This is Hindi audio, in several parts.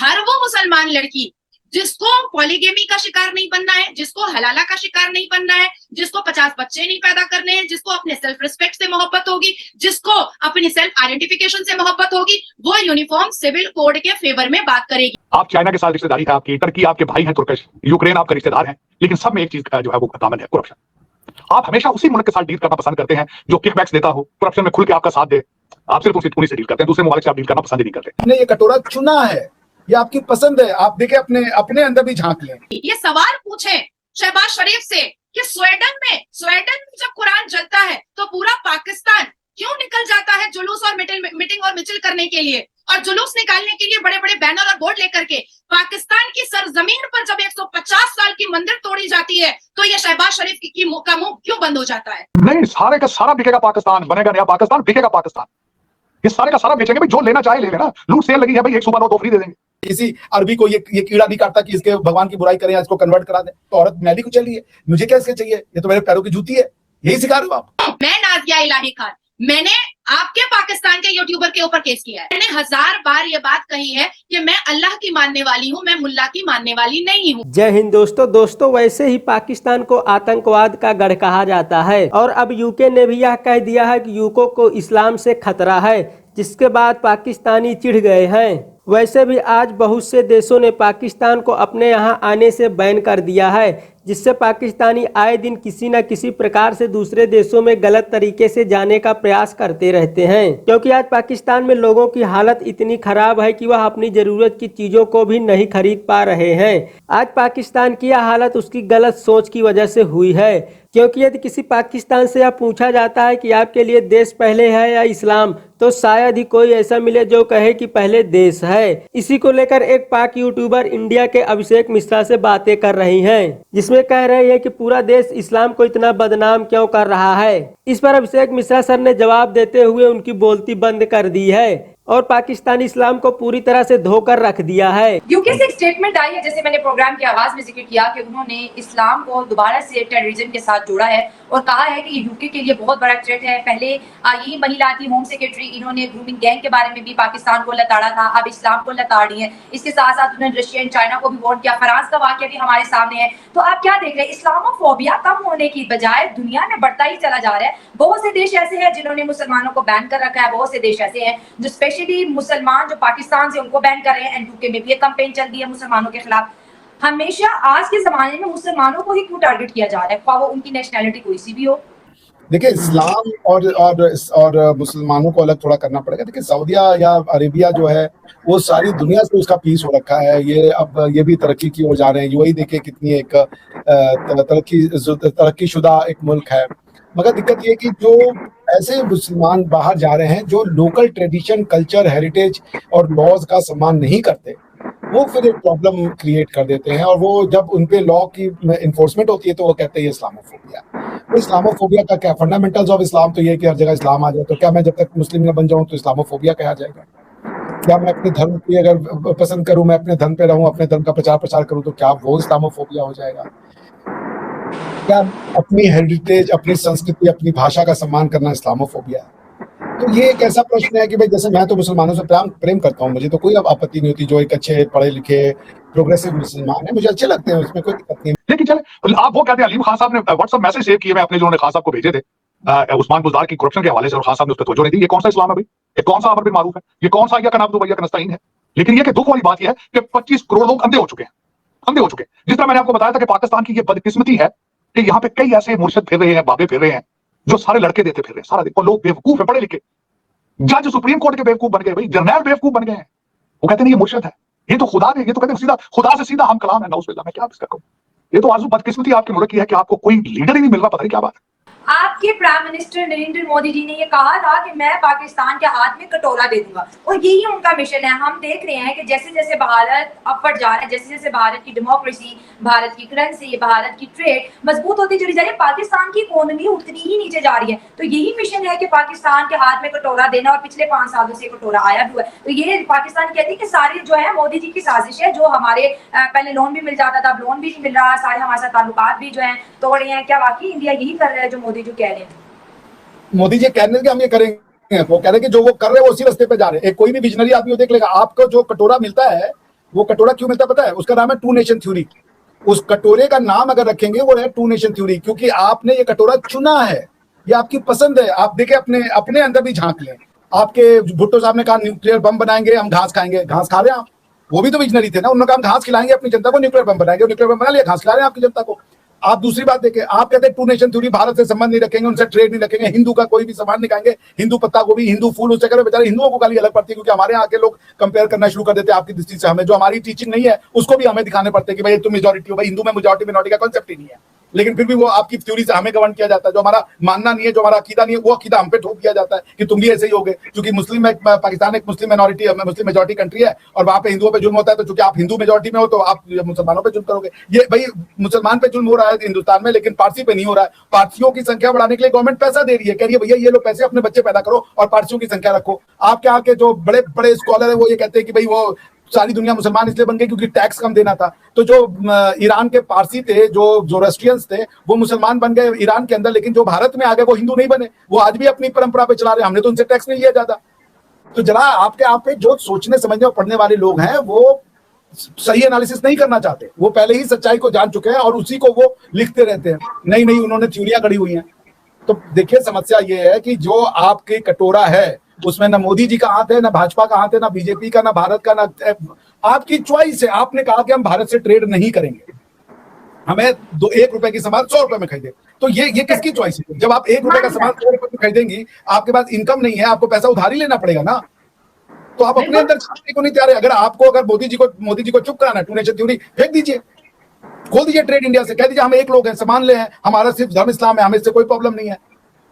हर वो मुसलमान लड़की जिसको पॉलीगेमी का शिकार नहीं बनना है, जिसको हलाला का शिकार नहीं बनना है, जिसको 50 बच्चे नहीं पैदा करने हैं, जिसको अपने सेल्फ रिस्पेक्ट से मोहब्बत होगी, जिसको अपनी सेल्फ आइडेंटिफिकेशन से मोहब्बत होगी, वो यूनिफॉर्म सिविल कोड के फेवर में बात करेगी। आप चाइना के साथ रिश्तेदारी है आपकी, टर्की आपके भाई हैं, तुर्किश, यूक्रेन आपका रिश्तेदार है, लेकिन सब में एक चीज जो है वो कॉमन है, करप्शन। आप हमेशा उसी मुल्क के साथ डील करना पसंद करते हैं जो किकबैक्स देता हो, करप्शन में खुल के आपका साथ दे। आप सिर्फ उन्हीं से डील करते हैं, दूसरे मुल्क से आप डील करना पसंद नहीं करते। आपने ये कटोरा चुना है, ये आपकी पसंद है, आप देखे अपने अंदर भी झांक लें। ये सवाल पूछे शहबाज शरीफ से कि स्वीडन में जब कुरान जलता है तो पूरा पाकिस्तान क्यों निकल जाता है जुलूस और मीटिंग और मिचिल करने के लिए, और जुलूस निकालने के लिए बड़े बड़े बैनर और बोर्ड लेकर के पाकिस्तान की सरजमीन पर जब 150 साल की मंदिर तोड़ी जाती है तो ये शहबाज शरीफ का मुंह क्यों बंद हो जाता है? नहीं, सारे का सारा बिकेगा पाकिस्तान, बनेगा नया पाकिस्तान, बिकेगा पाकिस्तान। ये सारे का सारा बेचेंगे भाई, जो लेना चाहे ले लेना। लूट सेल लगी है भाई, एक सुबह 2 फ्री दे देंगे। किसी अरबी को ये कीड़ा नहीं काटता कि इसके भगवान की बुराई करें या इसको कन्वर्ट करा दें। तो औरत मैली को चलिए, मुझे क्या इसके चाहिए, ये तो मेरे पैरों की जूती है। यही सिखा रहे हो आप? मैं नाज़िया इलाही खान, मैंने आपके पाकिस्तान के यूट्यूबर के ऊपर केस किया है। मैंने 1000 बार ये बात कही है कि मैं अल्लाह की मानने वाली हूँ, मैं मुल्ला की मानने वाली नहीं हूँ। जय हिंद दोस्तों, वैसे ही पाकिस्तान को आतंकवाद का गढ़ कहा जाता है और अब यूके ने भी यह कह दिया है कि यूको को इस्लाम से खतरा है, जिसके बाद पाकिस्तानी चिढ़ गए हैं। वैसे भी आज बहुत से देशों ने पाकिस्तान को अपने यहाँ आने से बैन कर दिया है, जिससे पाकिस्तानी आए दिन किसी न किसी प्रकार से दूसरे देशों में गलत तरीके से जाने का प्रयास करते रहते हैं। क्योंकि आज पाकिस्तान में लोगों की हालत इतनी खराब है कि वह अपनी जरूरत की चीजों को भी नहीं खरीद पा रहे हैं। आज पाकिस्तान की यह हालत उसकी गलत सोच की वजह से हुई है। क्योंकि यदि किसी पाकिस्तान से यह पूछा जाता है कि आपके लिए देश पहले है या इस्लाम, तो शायद ही कोई ऐसा मिले जो कहे कि पहले देश है। इसी को लेकर एक पाक यूट्यूबर इंडिया के अभिषेक मिश्रा से बातें कर रही हैं, जिसमें कह रहे हैं कि पूरा देश इस्लाम को इतना बदनाम क्यों कर रहा है। इस पर अभिषेक मिश्रा सर ने जवाब देते हुए उनकी बोलती बंद कर दी है और पाकिस्तानी इस्लाम को पूरी तरह से धोकर रख दिया है। यूके से एक स्टेटमेंट आई है, जैसे मैंने प्रोग्राम के आगाज में जिक्र किया कि उन्होंने इस्लाम को दोबारा से टेररिज्म के साथ जोड़ा है और कहा है कि ये यूके के लिए बहुत बड़ा थ्रेट है। पहले यही महिला थी होम सेक्रेटरी, इन्होंने ग्रूमिंग गैंग के बारे में भी पाकिस्तान को लताड़ा था, अब इस्लाम को लताड़ रही है। इसके साथ साथ उन्होंने रशिया एंड चाइना को भी वॉर्न किया। फ्रांस का वाकया भी हमारे सामने है। तो आप क्या देख रहे हैं, इस्लामोफोबिया कम होने की बजाय दुनिया में बढ़ता ही चला जा रहा है। बहुत से देश ऐसे हैं जिन्होंने मुसलमानों को बैन कर रखा है, बहुत से देश ऐसे हैं जो स्पेशली मुसलमान जो पाकिस्तान से उनको बैन कर रहे हैं। एंड यूके में भी ये कैंपेन चल रही है मुसलमानों के खिलाफ। हमेशा आज के जमाने में मुसलमानों को ही क्यों टारगेट किया जा रहा है, वो उनकी नेशनैलिटी कोई सी भी हो। देखिए, इस्लाम और मुसलमानों को अलग थोड़ा करना पड़ेगा। देखिए, सऊदिया या अरेबिया जो है वो सारी दुनिया से उसका पीस हो रखा है। ये अब ये भी तरक्की की ओर जा रहे हैं। यूएई देखिए कितनी एक तरक्की शुदा एक मुल्क है। मगर दिक्कत ये कि जो ऐसे मुसलमान बाहर जा रहे हैं जो लोकल ट्रेडिशन, कल्चर, हेरिटेज और लॉज का सम्मान नहीं करते, वो फिर एक प्रॉब्लम क्रिएट कर देते हैं। और वो जब उनपे लॉ की इन्फोर्समेंट होती है तो वो कहते हैं इस्लामोफोबिया। तो इस्लामोफोबिया का क्या, फंडामेंटल्स ऑफ इस्लाम तो ये है कि हर जगह इस्लाम आ जाए। तो क्या मैं जब तक मुस्लिम न बन जाऊं तो इस्लामोफोबिया कहा जाएगा? क्या मैं अपने धर्म की अगर पसंद करूं, मैं अपने धर्म पे रहूं, अपने धर्म का प्रचार करूं, तो क्या वो इस्लामोफोबिया हो जाएगा? क्या अपनी हेरिटेज, अपनी संस्कृति, अपनी भाषा का सम्मान करना इस्लामोफोबिया है? तो ये एक ऐसा प्रश्न है कि भाई, जैसे मैं तो मुसलमानों से प्रेम करता हूँ, मुझे तो कोई आपत्ति नहीं होती। जो एक अच्छे पढ़े लिखे प्रोग्रेसिव मुसलमान है, मुझे अच्छे लगते हैं, उसमें कोई दिक्कत नहीं। लेकिन चले, आप वो कहते हैं, अलीम खान साहब ने व्हाट्सएप मैसेज सेव किए, मैं अपने जो खान साहब को भेजे थे उस्मान बुज़दार की करप्शन के हवाले से, और खान साहब ने उस पर तवज्जो नहीं दी। ये कौन सा इस्लाम है भाई? ये कौन सा अमर बिल मारूफ है? ये कौन सा या नअब्दु व इय्याका नस्तईन है? लेकिन ये कि दुख वाली बात यह है कि 25 करोड़ लोग अंधे हो चुके हैं। जिस तरह मैंने आपको बताया था कि पाकिस्तान की ये बदकिस्मती है कि यहाँ पे कई ऐसे मुर्शिद फिर रहे हैं, बाबे फिर रहे हैं, जो सारे लड़के देते फिर रहे हैं सारा दिन। और लोग बेवकूफ है, पढ़े लिखे। जज सुप्रीम कोर्ट के बेवकूफ बन गए भाई, जर्नैल बेवकूफ बन गए हैं। वो कहते नहीं ये मुर्शिद है, ये तो खुदा ने, ये तो कहते हैं सीधा खुदा से सीधा हम कलाम है। नऊज़ुबिल्लाह, मैं क्या इसका कहूं? ये तो आजू बदकिस्मती आपके मुल्क की है कि आपको कोई लीडर ही नहीं मिल रहा, पता नहीं क्या बात है। आपके प्राइम मिनिस्टर नरेंद्र मोदी जी ने ये कहा था कि मैं पाकिस्तान के हाथ में कटोरा दे दूंगा, और यही उनका मिशन है। हम देख रहे हैं कि जैसे जैसे भारत अपवर्ड जा रहा है, जैसे जैसे भारत की डेमोक्रेसी, भारत की करेंसी, भारत की ट्रेड मजबूत होती चली जा रही है, पाकिस्तान की इकोनॉमी उतनी ही नीचे जा रही है। तो यही मिशन है कि पाकिस्तान के हाथ में कटोरा देना, और पिछले 5 सालों से कटोरा आया हुआ है। तो ये पाकिस्तान कहती है कि सारी जो है मोदी जी की साजिश है, जो हमारे पहले लोन भी मिल जाता था, अब लोन भी नहीं मिल रहा, सारे हमारे साथ ताल्लुकात भी जो है तोड़ रहे हैं। क्या वाकई इंडिया यही कर रहा है जो मोदी जो कह रहे हैं? मोदी जी कह रहे हैं कि हम ये करेंगे, वो कह रहे हैं कि जो वो कर रहे हैं वो उसी रास्ते पे जा रहे हैं। कोई भी विजनरी आदमी देख लेगा, आपको जो कटोरा मिलता है वो कटोरा क्यों मिलता है पता है? उसका नाम है टू नेशन थ्योरी। उस कटोरे का नाम अगर रखेंगे वो है टू नेशन थ्योरी, क्योंकि आपने ये कटोरा चुना है, ये आपकी पसंद है। आप देखे अपने अपने अंदर भी झांक लें। आपके भुट्टो साहब ने कहा न्यूक्लियर बम बनाएंगे, हम घास खाएंगे। घास खा रहे हैं आप? वो भी तो विजनरी थे ना, उन्होंने कहा हम घास खिलाएंगे अपनी जनता को, न्यूक्लियर बम बनाएंगे, न्यूक्लियर बम बना लिया, घास खिला रहे हैं आपकी जनता को। आप दूसरी बात देखें, आप कहते हैं टू नेशन थ्योरी, भारत से संबंध नहीं रखेंगे, उनसे ट्रेड नहीं रखेंगे, हिंदू का कोई भी सामान नहीं खाएंगे, हिंदू पत्ता गोभी, हिंदू फूल, उससे करें। बेचारे हिंदुओं को गाली अलग पड़ती है, क्योंकि हमारे यहाँ के लोग कंपेयर करना शुरू कर देते हैं आपकी दृष्टि से हमें, जो हमारी टीचिंग नहीं है उसको भी हमें दिखाने पड़ते हैं कि भाई तुम मेजोरिटी हो। भाई हिंदू में मेजोरिटी मिनोरिटी का कॉन्सेप्ट ही नहीं है, लेकिन फिर भी वो आपकी थ्योरी से हमें गवर्न किया जाता है। जो हमारा मानना नहीं है, जो हमारा अकीदा नहीं है, वो अकीदा हम पे ठोक दिया जाता है कि तुम भी ऐसे ही होगे। क्योंकि मुस्लिम पाकिस्तान एक मुस्लिम मिनोरिटी, मुस्लिम मेजोरिटी कंट्री है, और वहां पे हिंदुओं पे जुल्म होता है, तो चूंकि आप हिंदू मेजोरिटी में हो तो आप मुसलमानों पे जुल्म करोगे। ये भाई मुसलमान पे जुल्म हो रहा है हिंदुस्तान में, लेकिन पारसी पे नहीं हो रहा है। पारसियों की संख्या बढ़ाने के लिए गवर्नमेंट पैसा दे रही है, कह रही है भैया ये लो पैसे, अपने बच्चे पैदा करो और पारसियों की संख्या रखो। आपके यहाँ के जो बड़े बड़े स्कॉलर है वो ये कहते हैं कि भाई वो सारी दुनिया मुसलमान इसलिए बन गई क्योंकि टैक्स कम देना था। तो जो ईरान के पारसी थे, जो जोरोस्ट्रियंस थे, वो मुसलमान बन गए ईरान के अंदर, लेकिन जो भारत में आ गए वो हिंदू नहीं बने, वो आज भी अपनी परंपरा पे चला रहे हैं। हमने तो उनसे टैक्स नहीं लिया ज्यादा। तो जरा आपके आप पे जो सोचने समझने और पढ़ने वाले लोग हैं वो सही एनालिसिस नहीं करना चाहते, वो पहले ही सच्चाई को जान चुके हैं और उसी को वो लिखते रहते हैं। नहीं नहीं, उन्होंने थ्योरियां गढ़ी हुई हैं। तो देखिए समस्या ये है कि जो आपके कटोरा है उसमें ना मोदी जी का हाथ है, ना भाजपा का हाथ है, ना बीजेपी का, ना भारत का, ना आपकी चॉइस है। आपने कहा कि हम भारत से ट्रेड नहीं करेंगे, हमें 1 रुपए की सामान 100 रुपए में खरीदे। तो ये किसकी चॉइस है? जब आप 1 रुपए का सामान 100 रुपए में खरीदेंगी, आपके पास इनकम नहीं है, आपको पैसा उधार ही लेना पड़ेगा ना। तो आप अपने अंदर छापने को नहीं तैयार है। अगर मोदी जी को चुप कराना, टू नेशन थ्योरी फेंक दीजिए, खोल दीजिए ट्रेड इंडिया से, कह दीजिए हम एक लोग हैं, सामान ले हैं, हमारा सिर्फ धर्म इस्लाम है, हमें इससे कोई प्रॉब्लम नहीं है,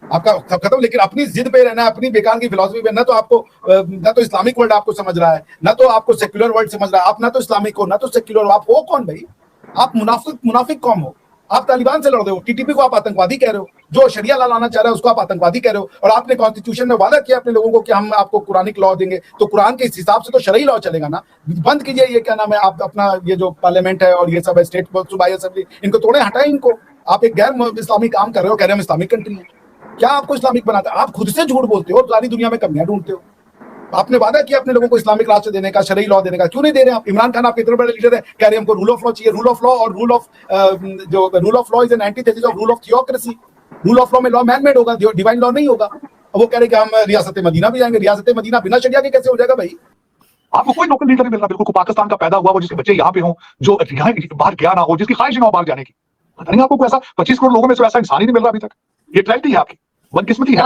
आपका खत्म। लेकिन अपनी जिद पे रहना, अपनी बेकार की फिलॉसफी पे, ना तो इस्लामिक वर्ल्ड आपको समझ रहा है, ना तो आपको सेक्युलर वर्ल्ड समझ रहा है। आप ना तो इस्लामिक हो, ना तो सेक्युलर हो, आप हो कौन भाई? आप मुनाफिक कौम हो। आप तालिबान से लड़ रहे हो, टीटीपी को आप आतंकवादी कह रहे हो, जो शरिया लाना चाह रहा है उसको आप आतंकवादी कह रहे हो, और आपने कॉन्स्टिट्यूशन में वादा किया अपने लोगों को कि हम आपको कुरानिक लॉ देंगे, तो कुरान के हिसाब से तो शरई लॉ चलेगा ना। बंद कीजिए ये क्या नाम है, आप अपना ये जो पार्लियामेंट है और ये सब स्टेट सूबाई असेंबली, इनको तोड़े, हटाए इनको। आप एक गैर इस्लामिक काम कर रहे हो, कह रहे हैं हम इस्लामिक कंट्री है। क्या आपको इस्लामिक बनाता है? आप खुद से झूठ बोलते हो, सारी दुनिया में कमियां ढूंढते हो। आपने वादा किया अपने लोगों को इस्लामिक राष्ट्र देने का, शरई लॉ देने का, क्यों नहीं दे रहे आप? इमरान खान आपके इतने बड़े लीडर है, कह रहे हैं हमको रूल ऑफ लॉ चाहिए। रूल ऑफ लॉ और rule of law is an antithesis of rule of theocracy. Rule of law में लॉ मैन मेड होगा, डिवाइन लॉ नहीं होगा। अब वो कह रहे कि हम रियासत मदीना भी जाएंगे। रियासत मदीना बिना शरिया के कैसे हो जाएगा भाई? आपको कोई लोकल लीडर नहीं मिल रहा, बिल्कुल पाकिस्तान का पैदा हुआ वो, जिसके बच्चे यहाँ पे हों, जो यहाँ बाहर गया ना हो, जिसकी ख्वाहिश ना हो बाहर जाने की। पता नहीं आपको कोई ऐसा 25 करोड़ लोगों में से ऐसा इंसान ही नहीं मिल रहा अभी तक। ये ट्रेजेडी है आपकी, बदकिस्मती है।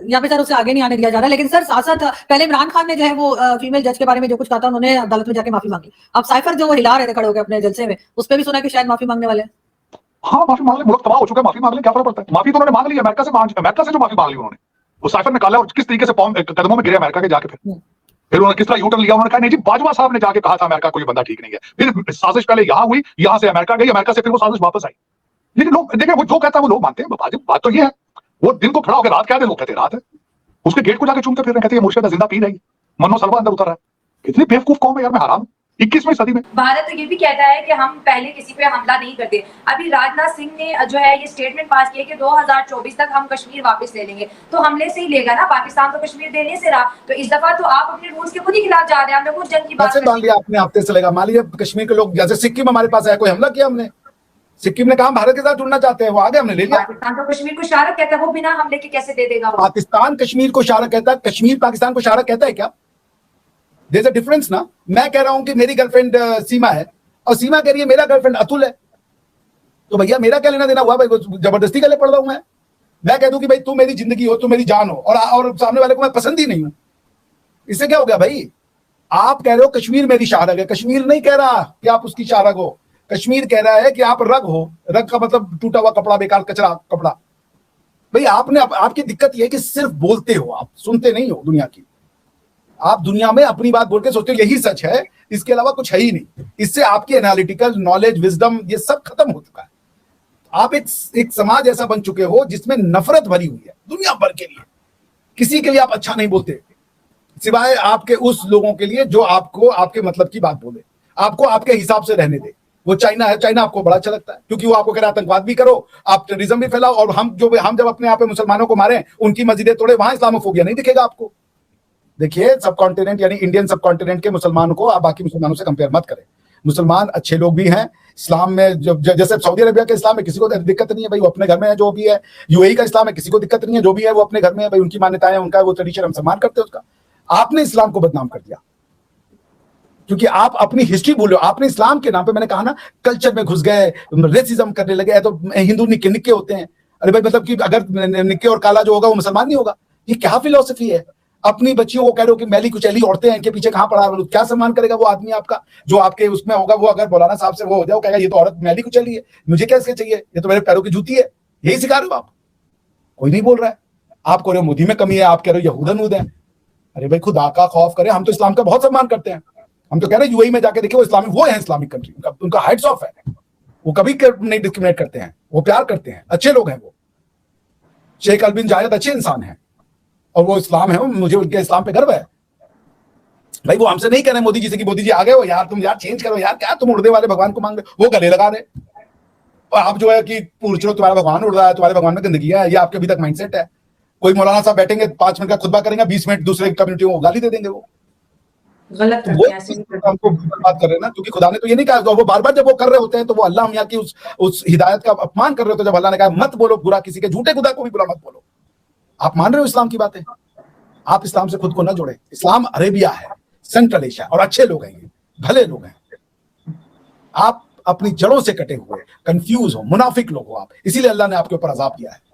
यहाँ पे सर उसे आगे नहीं आने दिया जा रहा। लेकिन सर साथ साथ पहले इमरान खान ने जो है वो फीमेल जज के बारे में जो कुछ कहा था, उन्होंने अदालत में जाके माफी मांगी। अब साइफर जो वो हिला रहे थे खड़े होकर अपने जलसे में, उस पर भी सुना कि शायद माफी मांगने वाले। हाँ माफी मांग ले, मुल्क तबाह हो चुका है, माफी मांग ले, क्या फर्क पड़ता है? माफी तो उन्होंने मांग ली, अमेरिका से जो माफी मांग ली उन्होंने, वो साइफर निकाला और किस तरीके से कदमों में गिरे अमेरिका के जाके। फिर उन्होंने किस तरह यूटर्न लिया, उन्होंने कहा नहीं जी, बाजवा साहब ने जाके कहा था अमेरिका कोई बंदा ठीक नहीं है। फिर साजिश पहले यहाँ हुई, यहाँ से अमेरिका गई, अमेरिका से फिर वो साजिश वापस आई। लेकिन लोग देखें, वो जो कहता है वो लोग मानते हैं। बात तो ये है, वो दिन को खड़ा होकर रात कहते, लोग कहते रात है, उसके गेट को जाके चूमते फिर रहे, कहते हैं मुर्शिदा जिंदा पी रही, मनो सलवा अंदर उतर रहा है। कितनी बेवकूफ कौम है यार, मैं हैरान। 21वीं सदी में भारत तो ये भी कहता है कि हम पहले किसी पे हमला नहीं करते। अभी राजनाथ सिंह ने जो है ये स्टेटमेंट पास किया कि 2024 तक हम कश्मीर वापस ले लेंगे, तो हमले से ही लेगा ना, पाकिस्तान तो कश्मीर देने से रहा। तो इस दफा तो आप अपने रूल्स के खुद ही खिलाफ जा रहे हैं। हमने खुद जंग की बात मान लिया आपने हफ्ते से लेगा, मान लीजिए कश्मीर के लोग, जैसे सिक्किम हमारे पास है, कोई हमला किया हमने? सिक्किम ने कहा भारत के साथ जुड़ना चाहते हैं, वो आगे, हमने ले लिया। पाकिस्तान तो कश्मीर को शारक कहता है, वो बिना हमले के कैसे दे देगा? पाकिस्तान कश्मीर को शारक कहता है, कश्मीर पाकिस्तान को शारक कहता है क्या? देयर इज अ डिफरेंस ना। मैं कह रहा हूं कि मेरी गर्लफ्रेंड सीमा है और सीमा कह रही है मेरा गर्लफ्रेंड अतुल है, तो भैया मेरा क्या लेना देना हुआ भाई? जबरदस्ती का ले पड़ रहा हूं मैं कह दूं कि भाई तू मेरी जिंदगी हो, तू मेरी जान हो, और सामने वाले को मैं पसंद ही नहीं हूं, इससे क्या हो गया भाई? आप कह रहे हो कश्मीर मेरी शारक है, कश्मीर नहीं कह रहा कि आप उसकी शारक हो, कश्मीर कह रहा है कि आप रग हो। रग का मतलब टूटा हुआ कपड़ा, बेकार कचरा कपड़ा। भाई आपकी दिक्कत यह है कि सिर्फ बोलते हो, आप सुनते नहीं हो दुनिया की। आप दुनिया में अपनी बात बोल के सोचते हो यही सच है, इसके अलावा कुछ है ही नहीं। इससे आपकी एनालिटिकल नॉलेज, विजडम, ये सब खत्म हो चुका है। आप एक समाज ऐसा बन चुके हो जिसमें नफरत भरी हुई है दुनिया भर के लिए। किसी के लिए आप अच्छा नहीं बोलते, सिवाय आपके उस लोगों के लिए जो आपको आपके मतलब की बात बोले, आपको आपके हिसाब से रहने दे। वो चाइना है, चाइना आपको बड़ा अच्छा लगता है क्योंकि वो आपको कह रहा है आतंकवाद भी करो, आप टेररिज्म भी फैलाओ, और हम जब अपने यहाँ पे मुसलमानों को मारे, उनकी मस्जिदें तोड़े, वहां इस्लामोफोबिया नहीं दिखेगा आपको। देखिए, सब कॉन्टिनेंट यानी इंडियन सब कॉन्टिनेंट के मुसलमानों को आप बाकी मुसलमानों से कंपेयर मत करें। मुसलमान अच्छे लोग भी हैं इस्लाम में, जैसे सऊदी अरबिया के इस्लाम में किसी को दिक्कत नहीं है भाई, वो अपने घर में है जो भी है। यूएई का इस्लाम में किसी को दिक्कत नहीं है, जो भी है वो अपने घर में है भाई, उनकी मान्यताएं, उनका वो ट्रेडिशन, हम सम्मान करते हैं उसका। आपने इस्लाम को बदनाम कर दिया क्योंकि आप अपनी हिस्ट्री भूल रहे हो। आपने इस्लाम के नाम पे, मैंने कहा ना, कल्चर में घुस गए, रेसिज्म करने लगे। तो हिंदू निक्के निक्के होते हैं, अरे भाई मतलब कि अगर निक्के और काला जो होगा वो मुसलमान नहीं होगा, ये क्या फिलॉसफी है? अपनी बच्चियों को कह रहे हो कि मैली कुचैली औरतें हैं, इनके पीछे कहां पड़ा है? क्या सम्मान करेगा वो आदमी आपका जो आपके उसमें होगा? वो अगर मौलाना साहब से वो हो जाए, वो कहेगा ये तो औरत मैली कुचैली है, मुझे क्या इसके चाहिए, ये तो मेरे पैरों की जूती है। यही सिखा रहे हो आप? कोई नहीं बोल रहा है। आप कह रहे हो मोदी में कमी है, आप कह रहे हो यहूदन है। अरे भाई खुदा का खौफ करें, हम तो इस्लाम का बहुत सम्मान करते हैं। हम तो कह रहे हैं यूएई में जाके देखिए, वो इस्लामिक, वो है इस्लामिक कंट्री, उनका हाइट्स ऑफ है, वो कभी नहीं डिस्क्रिमिनेट करते हैं, वो प्यार करते हैं, अच्छे लोग हैं। वो शेख अलबिन जायद अच्छे इंसान हैं और वो इस्लाम है, मुझे उनके इस्लाम पे गर्व है भाई। वो हमसे नहीं कह रहे मोदी जी से कि मोदी जी आ गए हो यार, तुम यार चेंज करो यार, क्या तुम उड़ने वाले भगवान को मांग रहे हो? वो गले लगा रहे और आप जो है कि पूछ रहे हो तुम्हारा भगवान उड़ रहा है, तुम्हारे भगवान में गंदगी है, ये आपके अभी तक माइंडसेट है। कोई मौलाना साहब बैठेंगे 5 मिनट का खुतबा करेंगे, 20 मिनट दूसरे कम्युनिटी को गाली दे देंगे। वो गलत तो करते वो हैं ऐसे नहीं करते। हमको बात कर रहे हैं ना, क्योंकि खुदा ने तो ये नहीं कहा। वो बार बार जब वो कर रहे होते हैं तो वो अल्लाह मियां की उस हिदायत का अपमान कर रहे होते हैं। जब अल्लाह ने कहा मत बोलो बुरा किसी के, झूठे खुदा को भी बुरा मत बोलो। आप मान रहे हो इस्लाम की बातें? आप इस्लाम से खुद को ना जोड़े। इस्लाम अरेबिया है, सेंट्रल एशिया, और अच्छे लोग हैं, ये भले लोग हैं। आप अपनी जड़ों से कटे हुए, कंफ्यूज हो, मुनाफिक लोग हो आप, इसीलिए अल्लाह ने आपके ऊपर अजाब किया है।